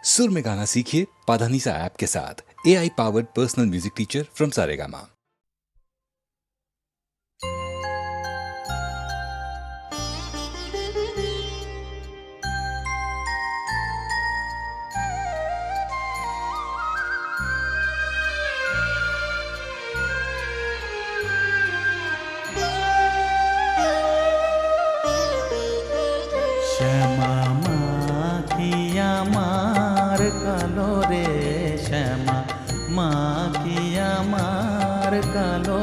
सुर में गाना सीखिए पाधानीसा ऐप के साथ। AI powered personal music teacher from Saregama. Shyama মা কি আমার কালো রে, শ্যামা মা কি আমার কালো।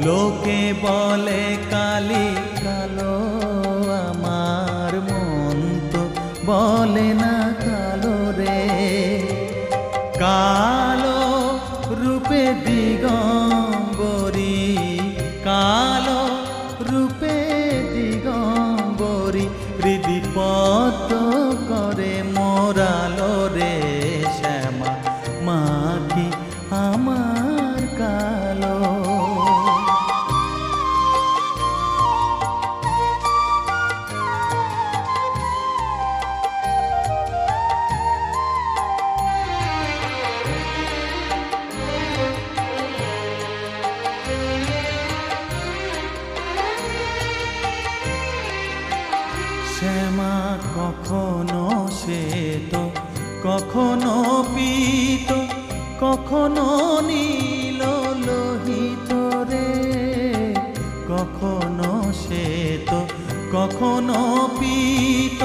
লোকে বলে কালি কালো, আমার মন তো বলে না কালো রে। কালো রূপে দিগম্বরী, কালো রূপে দিগম্বরী, হৃদিপদ্ম করে মোরালো রে। শ্যামা মা কি আমার কালো। শ্যামা কখনো শ্বেত, কখনো পীত, কখনো নীল লোহিত রে। কখনো শ্বেত, কখনো পীত,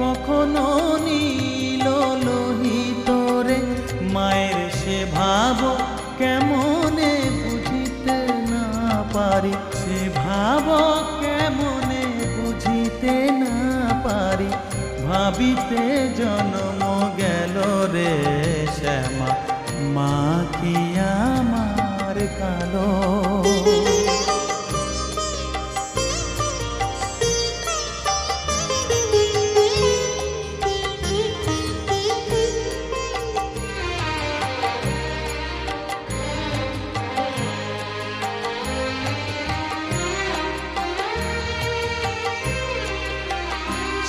কখনো নীল লোহিত রে। মায়ের সে ভাব কেমনে বুঝিতে না পারি, সে ভাব কেমনে বুঝিতে না পারি, ভাবিতে জন্ম গেল রে। শ্যামা মা কি আমার কালো।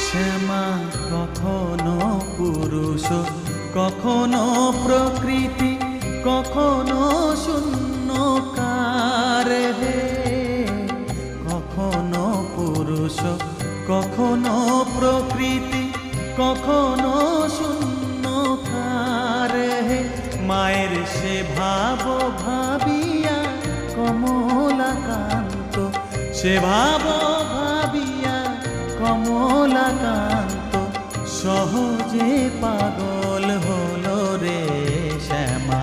শ্যামা কখনো পুরুষ, কখনো প্রকৃতি, কখনো শূন্যকার হে। কখনো পুরুষ, কখনো প্রকৃতি, কখনো শূন্যকার হে। মায়ের সে ভাব ভাবিয়া কমলাকান্ত, সে ভাব ভাবিয়া কমলাকান্ত সহজে পাগল হলো রে। শ্যামা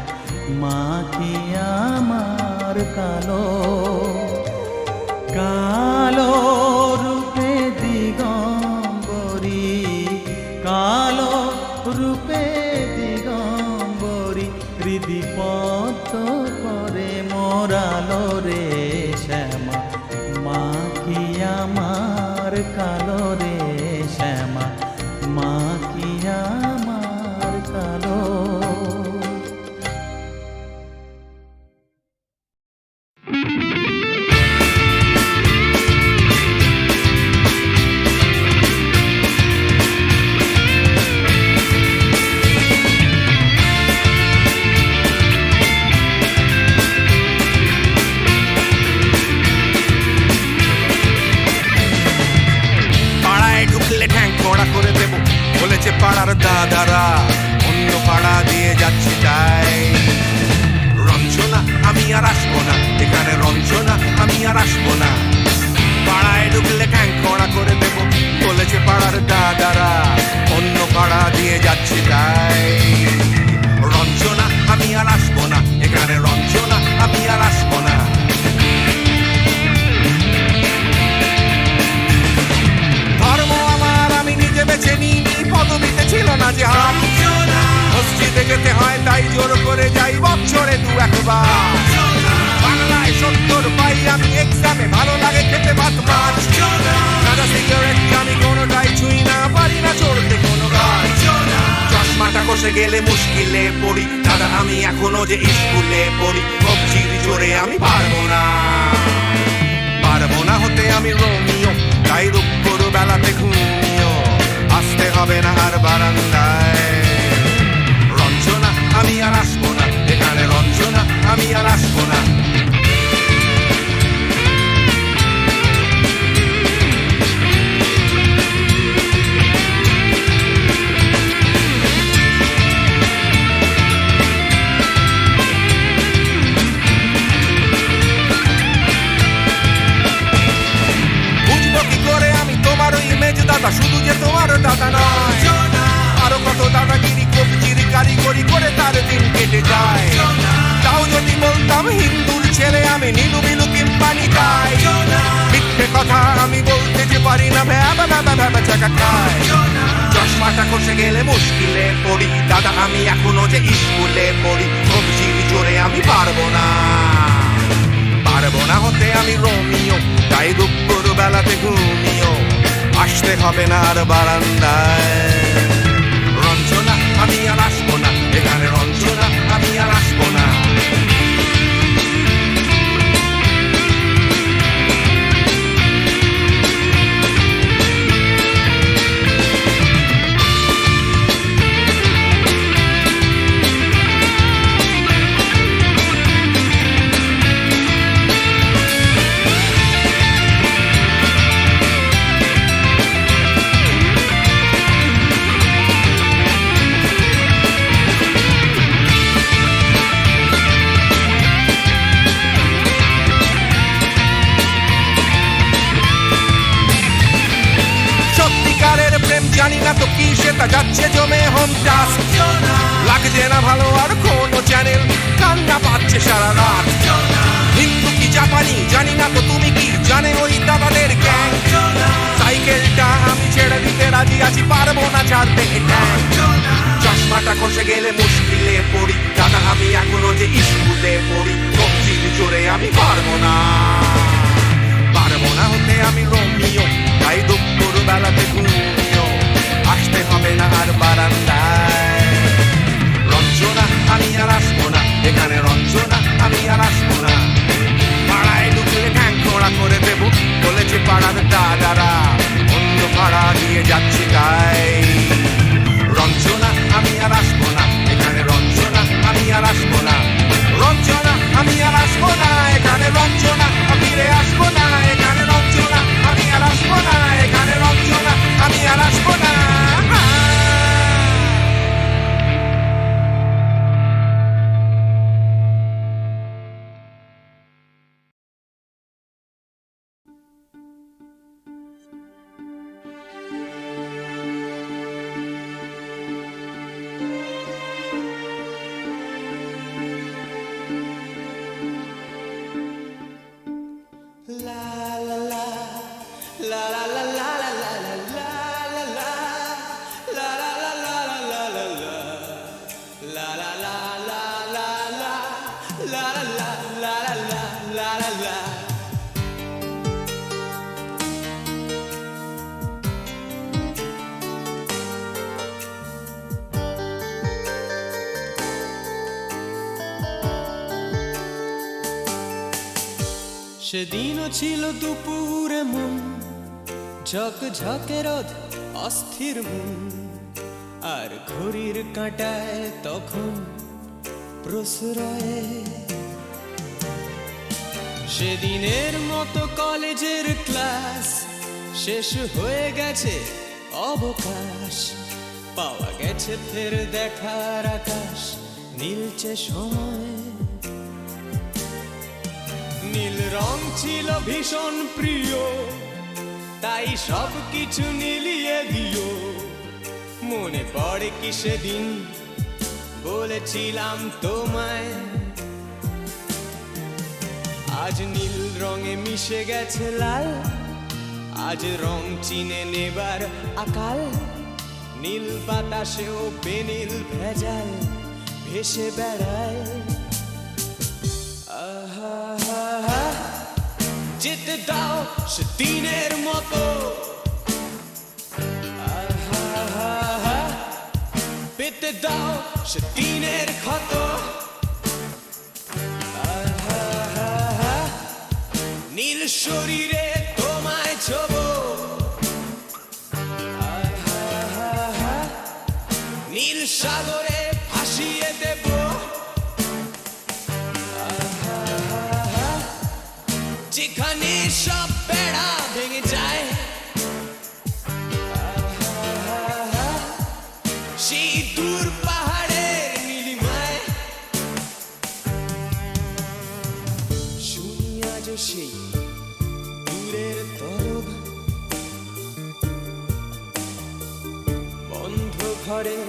মা কি আমার কালো। কালো রূপে দিগম্বরী, কালো রূপে দিগম্বরী, হৃদিপদ্ম করে মোরালো রে। শ্যামা মা কি আমার কালো রে। শ্যামা মা কি আমার কালো। করে দেব বলেছে পাড়ার দাদারা, অন্য পাড়া দিয়ে যাচ্ছি তাই। রঞ্জনা আমি আর আসবো না, এখানে রঞ্জনা আমি আর আসবো না। পাড়ায় ঢুকলে ঠ্যাং কড়া করে দেব বলেছে পাড়ার দাদারা, অন্য পাড়া দিয়ে যাচ্ছি তাই। রঞ্জনা আমি আর আসবো না, এখানে রঞ্জনা আমি আর আসবো না। ধর্ম আমার আমি নিজে বেছে নিইনি, পদবিতে ছিল না যে হাত। মসজিদে যেতে হয় তাই জোর করে যাই বছরে দু একবার। বাংলায় 70 পাই আমি এক্সামে, ভালো লাগে খেতে ভাত মাছ। সাদা সিগারেট আমি কোনোটাই ছুঁই না, পারি না চড়তে কোনো গাছ। চশমাটা কষে গেলে মুশকিলে পড়ি, দাদা আমি এখনো যে স্কুলে পড়ি। কবজির জোরে আমি পারবো না, পারবো না হতে আমি রোমিও, তাই রূপ বেলাতে ঘুমিও। আসতে হবে না আর বারান্দায়। রঞ্জনা আমি আর আসবো না এখানে, রঞ্জনা আমি আর আসবো না। বুঝবো কি করে আমি তোমার ওই মেজ দাদা, শুধু যে তোমার দাদা নয়, আরো কত দাদাগিরি কবজির কারিগরি করে তার দিন কেটে যায়। তাও যদি বলতাম হিন্দুর ছেলে আমি, নীলু বিলু কিংবা নিতাই, মিথ্যে কথা আমি বলতে যে পারি না, ভ্যাবা ভ্যাবা ভ্যাবা চাকা খায়। চশমাটা খসে গেলে মুশকিলে পড়ি দাদা, আমি এখনো যে স্কুলে পড়ি, কবজির জোরে আমি পারবো না, পারবো না হতে আমি রোমিও, তাই দুপুর বেলাতে ঘুমিও আসতে হবে না আর বারান্দায়। রঞ্জনা আমি আর আসবো না এখানে, রঞ্জনা আমি আর আসবো না। সত্যিকারের প্রেম জানি না তো কি, সেটা যাচ্ছে জমে হোম টাস্ক, লাগছে না ভালো আর কোনো চ্যানেল, কান্না পাচ্ছে সারা রাত। হিন্দু কি জাপানি জানি না তো, তুমি কি জানে ওই দাদাদের গ্যাং, সাইকেলটা আমি ছেড়ে দিতে রাজি আছি, পারবো না ছাড়তে এটা। চশমাটা খসে গেলে মুশকিলে পড়ি দাদা, আমি এখনো যে স্কুলে পড়ি, কবজির জোরে আমি পারবো না, পারবো না হতে আমি রোমিও, তাই দুপুর বেলাতে ঘুমিও আসতে হবে না আর বারান্দায়। রঞ্জনা আমি আর আসবো না এখানে, রঞ্জনা আমি আর আসবো না। পাড়ায় ঢুকলে ঠ্যাং খোঁড়া করে দেবো বলেছে পাড়ার দাদারা, অন্য পাড়া দিয়ে যাচ্ছি তাই। রঞ্জনা আমি আর আসবো না এখানে, রঞ্জনা আমি আর আসবো না। রঞ্জনা আমি আর আসবো না এখানে, রঞ্জনা ফিরে আসবো না এখানে, রঞ্জনা আমি আর আসবো না এখানে, রঞ্জনা আমি আর আসবো না। সেদিনও ছিল দুপুরে মন ঝকঝকে রোদ, অস্থির মন, আর ঘড়ির কাঁটায় তখন প্রশ্রয়ে। সেদিনের মতো কলেজের ক্লাস শেষ হয়ে গেছে, অবকাশ পাওয়া গেছে ফের দেখার আকাশ, নীলচে সময়। নীল রং ছিল ভীষণ প্রিয়, তাই সব কিছু নীলিয়ে দিও। মনে পড়ে কি সেদিন বলেছিলাম তোমায়, আজ নীল রঙে মিশে গেছে লাল, আজ রং চিনে নেবার আকাল। নীল বাতাসেও বেনীল ভেজাল ভেসে বেড়ায়। যেতে দাও সেদিনের মতো, পেতে দাও সেদিনের ক্ষত। নীল শরীরে তোমায় ছোবো, নীল সাগরে ভাসিয়ে দেব যেখানে সব বেড়া ভেঙে যায় সেই দূর পাহাড়ের নীলিমায় শুনি আজ সেই দূরের তরব বন্ধ ঘরে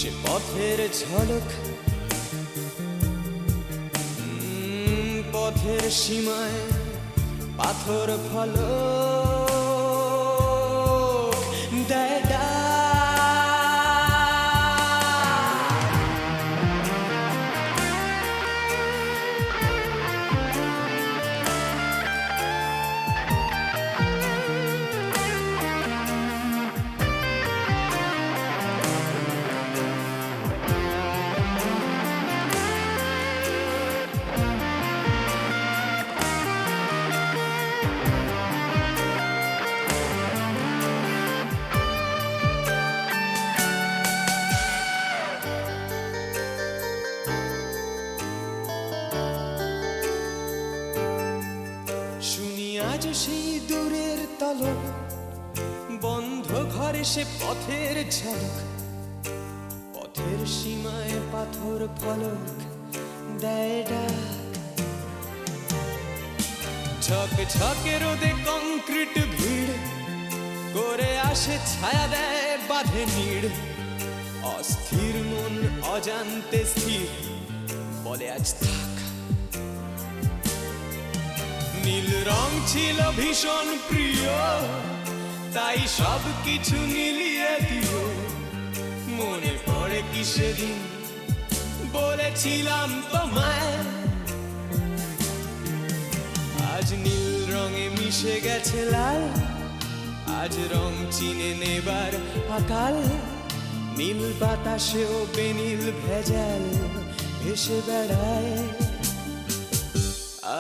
সে পথের ঝলক পথের সীমায় পাথর ফলক দেয় ডাক। শুনি আজ সেই দূরের তলক বন্ধ ঘরে সে পথের ঝলক পথের সীমায় পাথর ফলক দেয় ডাক। ঝক ঝকে রোদে কংক্রিট ভিড় করে আসে ছায়া দেয় বাঁধে নিড় অস্থির মন অজান্তে স্থির বলে আজ থাক। নীল রং ছিল ভীষণ প্রিয় তাই সব কিছু মিলিয়ে দিও মনে পড়ে কি সেদিন বলেছিলাম তোমায় আজ নীল রঙে মিশে গেছে লাল আজ রং চিনে নেবার আকাল নীল বাতাসেও বেনীল ভেজাল ভেসে বেড়ায়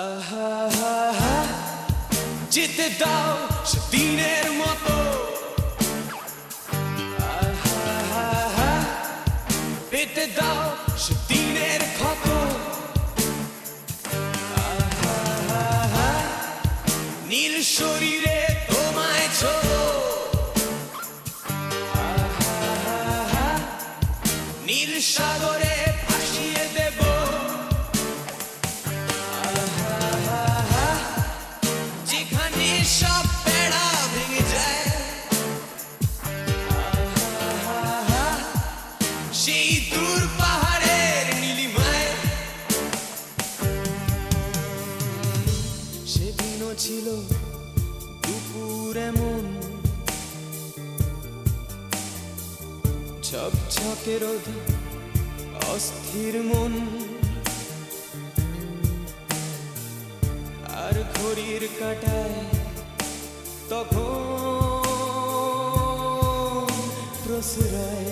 আহা হা হা যেতে দাও সেদিনের মতো আহা হা হা পেতে দাও সেদিনের ক্ষত আহা হা হা নীল শরীরে তোমায় ছোঁবো আহা হা হা নীল সাগরে ভাসিয়ে দেব যেখানে সব বেড়া ভেঙে যায় সেই দূর পাহাড়ের নীলিমায় সেদিনও ছিল দুপুর এমন ঝকঝকে রোদ অস্থির মন আর ঘড়ির কাঁটায় তখন প্রসরায়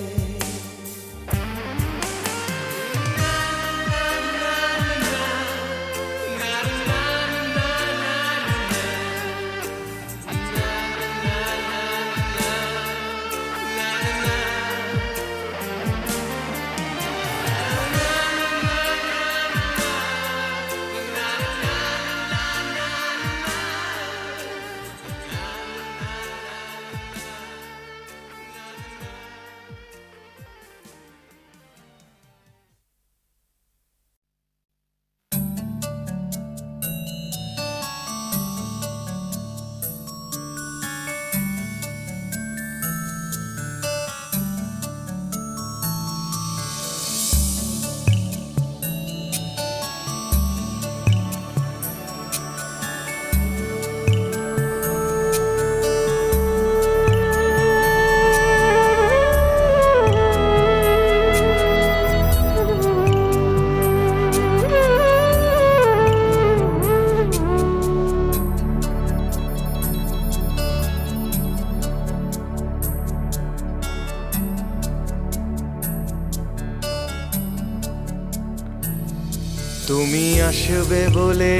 তুমি আসবে বলে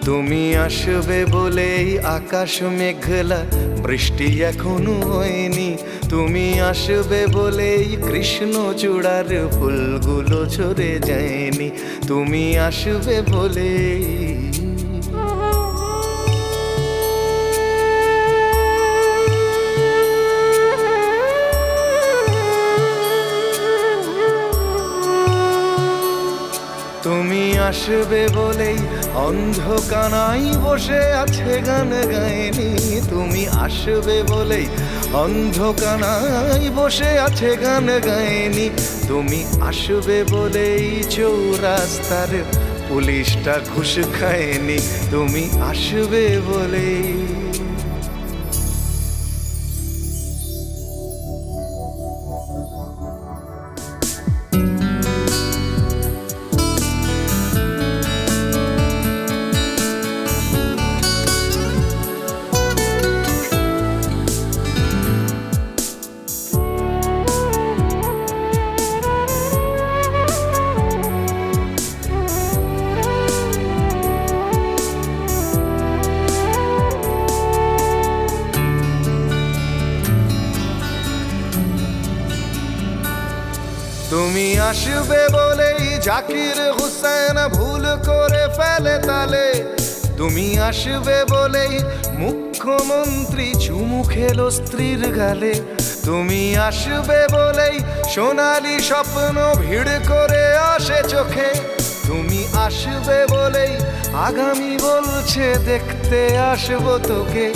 তুমি আসবে বলেই আকাশ মেঘলা, বৃষ্টি এখনো হয়নি। তুমি আসবে বলেই কৃষ্ণচূড়ার ফুলগুলো ঝরে যায়নি। তুমি আসবে বলেই তুমি আসবে বলেই অন্ধকানাই বসে আছে গান গায়নি। তুমি আসবে বলেই অন্ধকানাই বসে আছে গান গায়নি। তুমি আসবে বলেই চৌরাস্তার পুলিশটা ঘুষ খায়নি। তুমি আসবে বলেই তুমি আসবে বলেই জাকির হুসেন ভুল করে ফেলে তালে। তুমি আসবে বলেই মুখ্যমন্ত্রী চুমু খেলো স্ত্রীর গালে। তুমি আসবে বলেই সোনালি স্বপ্ন ভিড় করে আসে চোখে। তুমি আসবে বলেই আগামী বলছে দেখতে আসবো তোকে।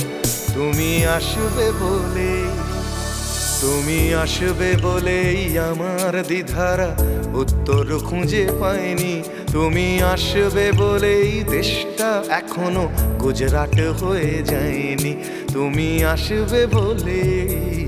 তুমি আসবে বলেই তুমি আসবে বলেই আমার দ্বিধারা উত্তর খুঁজে পায়নি। তুমি আসবে বলেই দেশটা এখনো গুজরাট হয়ে যায়নি। তুমি আসবে বলেই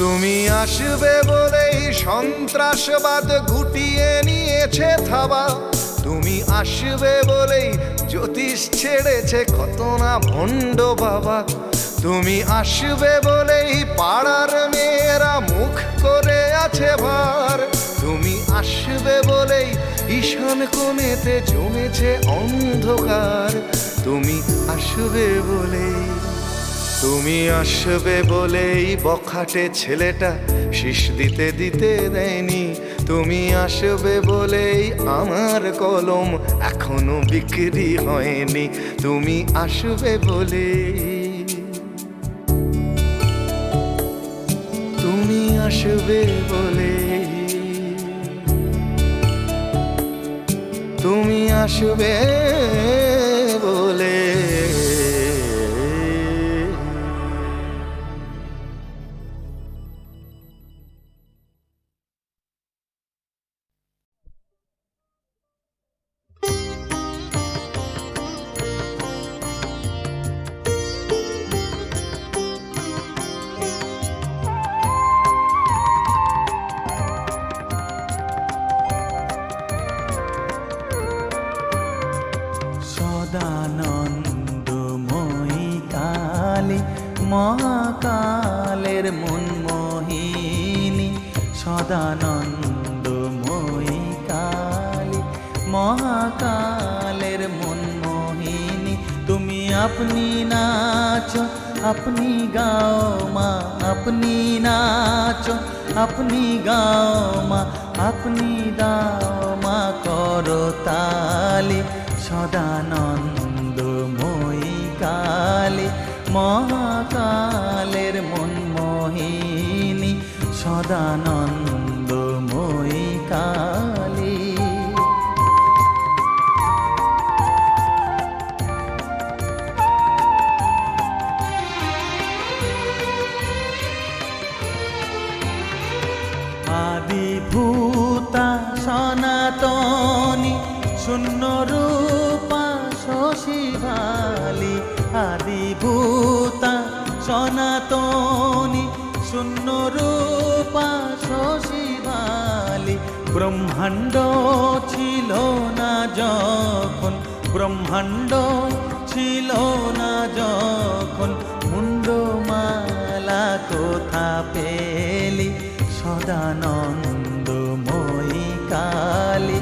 তুমি আসবে বলেই সন্ত্রাসবাদ গুটিয়ে নিয়েছে থাবা। তুমি আসবে বলেই জ্যোতিষ ছেড়েছে কত না ভণ্ড বাবা। তুমি আসবে বলেই পাড়ার মেয়েরা মুখ করে আছে ভার। তুমি আসবে বলেই ঈশান কোণেতে জমেছে অন্ধকার। তুমি আসবে বলেই তুমি আসবে বলেই বখাটে ছেলেটা শীষ দিতে দিতে দেয়নি। তুমি আসবে বলেই আমার কলম এখনো বিক্রি হয়নি। তুমি আসবে বলেই তুমি আসবে বলেই তুমি আসবে বলে সদানন্দময়ী কালী মহাকালের মনমোহিনী। সদানন্দময়ী কালী মহাকালের মনমোহিনী। তুমি আপনি নাচো আপনি গাও মা, আপনি নাচো আপনি গাও মা, আপনি দাও মা করতালি। সদানন্দময়ী কালী মহাকালের মনমোহিনী। সদানন্দময়ী কালী আদিভূতা সনাতনী শূন্য রূপা শশী শশীভালি আদিভূতা সনাতনী শূন্য রূপা শশীভালি ব্রহ্মাণ্ড ছিল না যখন ব্রহ্মাণ্ড ছিল না যখন মুন্ডমালা কোথা পেলি সদানন্দময়ী কালী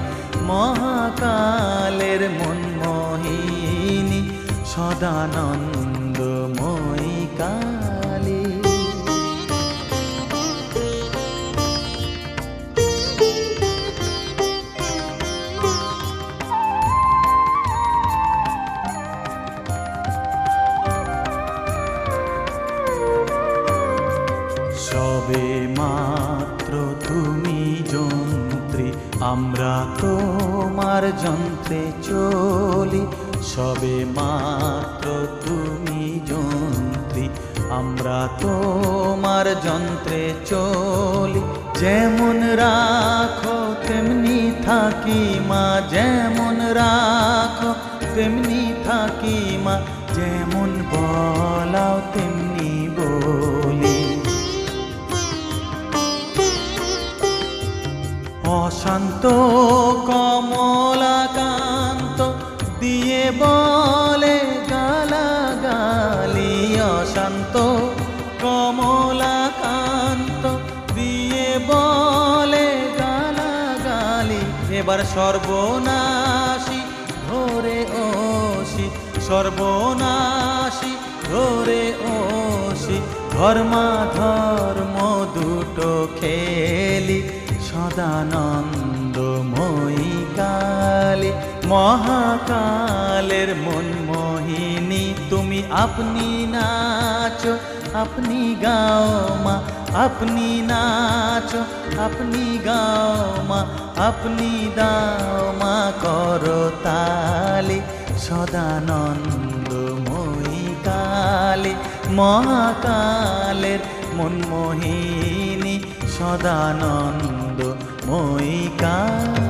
মহাকালের মনমোহিনী সদানন্দময়ী কালী সবে মাত্র তুমি যন্ত্রী আমরা তোমার যন্ত্রে চলি সবে মাত্র তুমি যন্ত্রী আমরা তোমার যন্ত্রে চলি যেমন রাখো তেমনি থাকি মা যেমন রাখো তেমনি থাকি মা যেমন বলাও তেমনি বলি অশান্ত কমলাকান্ত দিয়ে বলে গালাগালি অশান্ত কমলাকান্ত দিয়ে বলে গালাগালি এবার সর্বনাশী ধরে ওসি সর্বনাশী ধরে ওসি ধর্মাধর্ম দুটো খেলি সদানন্দময়ী কালী মহাকালের মনমোহিনী তুমি আপনি নাচো আপনি গাও মা আপনি নাচো আপনি গাও মা আপনি দাও মা করো তালি সদানন্দময়ী কালী মহাকালের মনমোহিনী সদানন্দময়ী কালী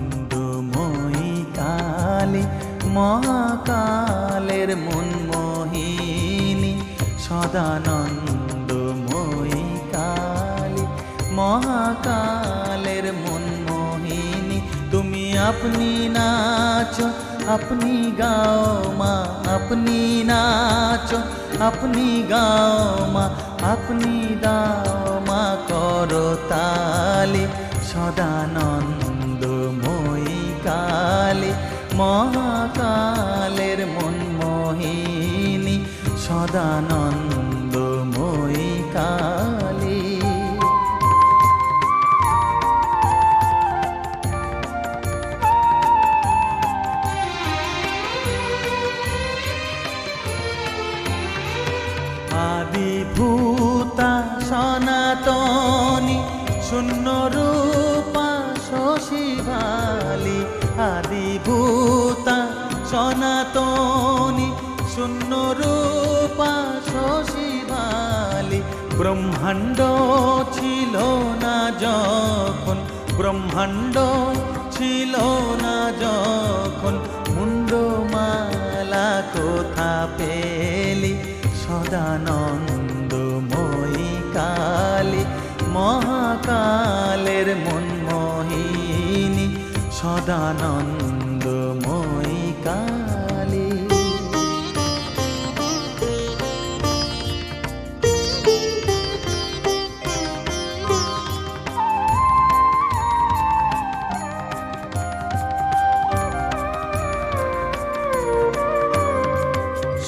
সদানন্দময়ী কালী মহাকালের মনমোহিনী সদানন্দময়ী কালী মহাকালের মনমোহিনী তুমি আপনি নাচো আপনি গাও মা আপনি নাচো আপনি গাও মা আপনি দাও মা করো তালি সদানন্দময়ী কালী মহাকালের মনমোহিনী সদানন্দময়ী কালী আদিভূতা সনাতনী শূন্য রূপা শশীভালি আদিভূতা সনাতনী শূন্য রূপা শশীভালি ব্রহ্মাণ্ড ছিল না যখন ব্রহ্মাণ্ড ছিল না যখন মুন্ডমালা কোথা পেলি সদানন্দময়ী কালী মহাকালের মনমোহিনী সদানন্দময়ী কালী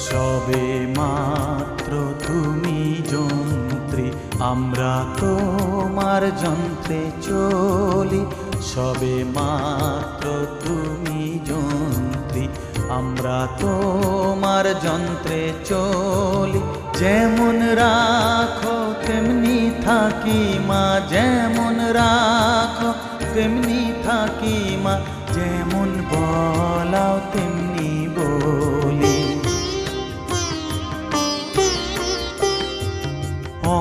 সবে মাত্র তুমি যন্ত্রী আমরা তোমার যন্ত্রে চলি সবে মাত্র তুমি যন্ত্রী আমরা তোমার যন্ত্রে চলি যেমন রাখো তেমনি থাকি মা, যেমন রাখো তেমনি থাকি মা, যেমন বলাও তেমনি বলি।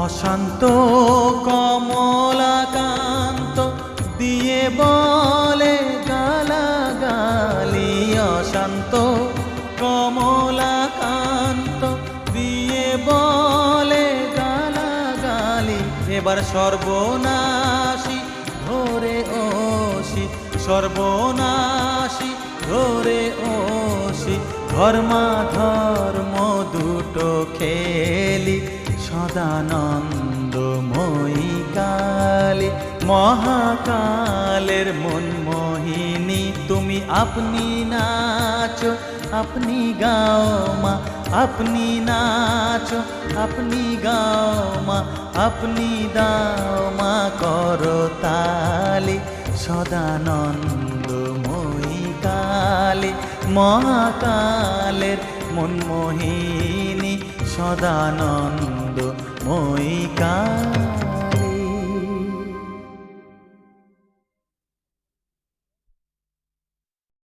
অশান্ত কমলাকান্ত দিয়ে বলে গালাগালি, অশান্ত কমলাকান্ত দিয়ে বলে গালাগালি। এবার সর্বনাশী ধরে ওসি, সর্বনাশী ধরে ওসি, ধর্মাধর্ম দুটো খেলি, সদানন্দময়ী কালী। মহাকালের মন মোহিনী তুমি, আপনি নাচো আপনি গাও মা, আপনি নাচো আপনি গাও মা, আপনি দাও মা করতালি। সদানন্দময়ী কালী, মহাকালের মন মোহিনী, সদানন্দময়ী কালী।